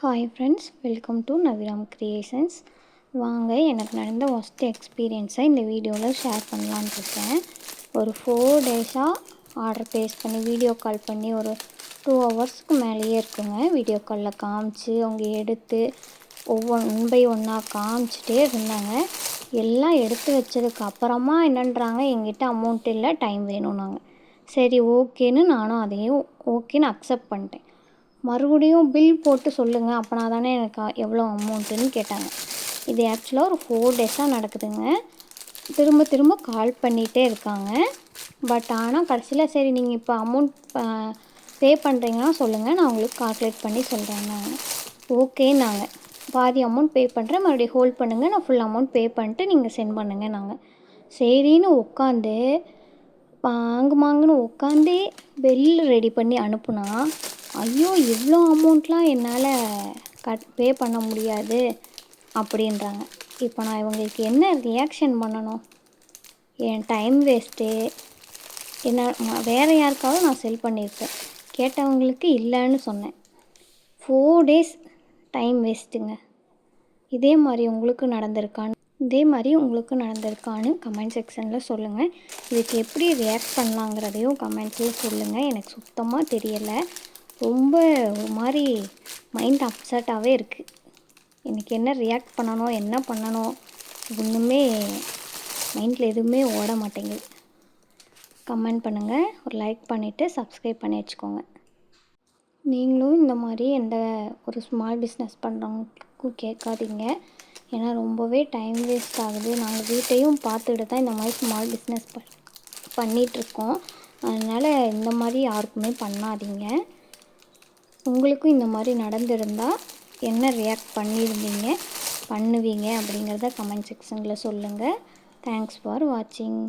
Hi friends, welcome to Naviram creations. வாங்க, எனக்கு நடந்த ஒஸ்ட் எக்ஸ்பீரியன்ஸை இந்த வீடியோவில் ஷேர் பண்ணலான்னு இருக்கேன். ஒரு 4 டேஸாக ஆர்டர் ப்ளேஸ் பண்ணி வீடியோ கால் பண்ணி ஒரு 2 ஹவர்ஸ்க்கு மேலேயே இருக்குங்க. வீடியோ காலில் காமிச்சு அவங்க எடுத்து ஒன் பை ஒன்னாக காமிச்சிட்டே இருந்தாங்க. எல்லாம் எடுத்து வச்சதுக்கு அப்புறமா என்னன்றாங்க, எங்கிட்ட அமௌண்ட் இல்லை, டைம் வேணும்னாங்க. சரி ஓகேன்னு நானும் அதையும் ஓகேன்னு அக்செப்ட் பண்ணிட்டேன். மறுபடியும் பில் போட்டு சொல்லுங்கள், அப்போனா தானே எனக்கு எவ்வளோ அமௌண்ட்டுன்னு கேட்டாங்க. இது ஆக்சுவலாக ஒரு 4 டேஸாக நடக்குதுங்க. திரும்ப திரும்ப கால் பண்ணிகிட்டே இருக்காங்க. பட் ஆனால் கடைசியில் சரி நீங்கள் இப்போ அமௌண்ட் பே பண்ணுறீங்கன்னா சொல்லுங்கள், நான் உங்களுக்கு கால்குலேட் பண்ணி சொல்கிறேன்னாங்க. ஓகே, நாங்கள் பாதி அமௌண்ட் பே பண்ணுறேன், மறுபடியும் ஹோல்ட் பண்ணுங்கள், நான் ஃபுல் அமௌண்ட் பே பண்ணிட்டு நீங்கள் சென்ட் பண்ணுங்க. நாங்கள் சரின்னு உட்காந்து மாங்குன்னு உட்காந்தே பில் ரெடி பண்ணி அனுப்புனா, ஐயோ இவ்வளோ அமௌண்ட்லாம் என்னால் பே பண்ண முடியாது அப்படின்றாங்க. இப்போ நான் இவங்களுக்கு என்ன ரியாக்ஷன் பண்ணணும்? என் டைம் வேஸ்ட்டு. என்ன வேறு யாருக்காவது நான் செல் பண்ணியிருப்பேன், கேட்டவங்களுக்கு இல்லைன்னு சொன்னேன். 4 டேஸ் டைம் வேஸ்ட்டுங்க. இதே மாதிரி உங்களுக்கு நடந்திருக்கான்னு கமெண்ட் செக்ஷனில் சொல்லுங்கள். இதுக்கு எப்படி ரியாக்ட் பண்ணலாங்கிறதையும் கமெண்ட்ஸில் சொல்லுங்கள். எனக்கு சுத்தமாக தெரியலை. ரொம்ப ஒரு மாதிரி மைண்ட் அப்செட்டாகவே இருக்குது. எனக்கு என்ன ரியாக்ட் பண்ணணும், என்ன பண்ணணும், ஒன்றுமே மைண்டில் எதுவுமே ஓட மாட்டேங்குது. கமெண்ட் பண்ணுங்கள், ஒரு லைக் பண்ணிவிட்டு சப்ஸ்கிரைப் பண்ணி வச்சுக்கோங்க. நீங்களும் இந்த மாதிரி எந்த ஒரு ஸ்மால் பிஸ்னஸ் பண்ணுறவங்களுக்கும் கேட்காதீங்க. ஏன்னா ரொம்பவே டைம் வேஸ்ட் ஆகுது. நாங்கள் வீட்டையும் பார்த்துக்கிட்டு தான் இந்த மாதிரி ஸ்மால் பிஸ்னஸ் பண்ணிகிட்ருக்கோம். அதனால் இந்த மாதிரி யாருக்குமே பண்ணாதீங்க. உங்களுக்கும் இந்த மாதிரி நடந்திருந்தால் என்ன ரியாக்ட் பண்ணுவீங்க அப்படிங்கிறத கமெண்ட் செக்ஷனில் சொல்லுங்கள். தேங்க்ஸ் ஃபார் வாட்சிங்.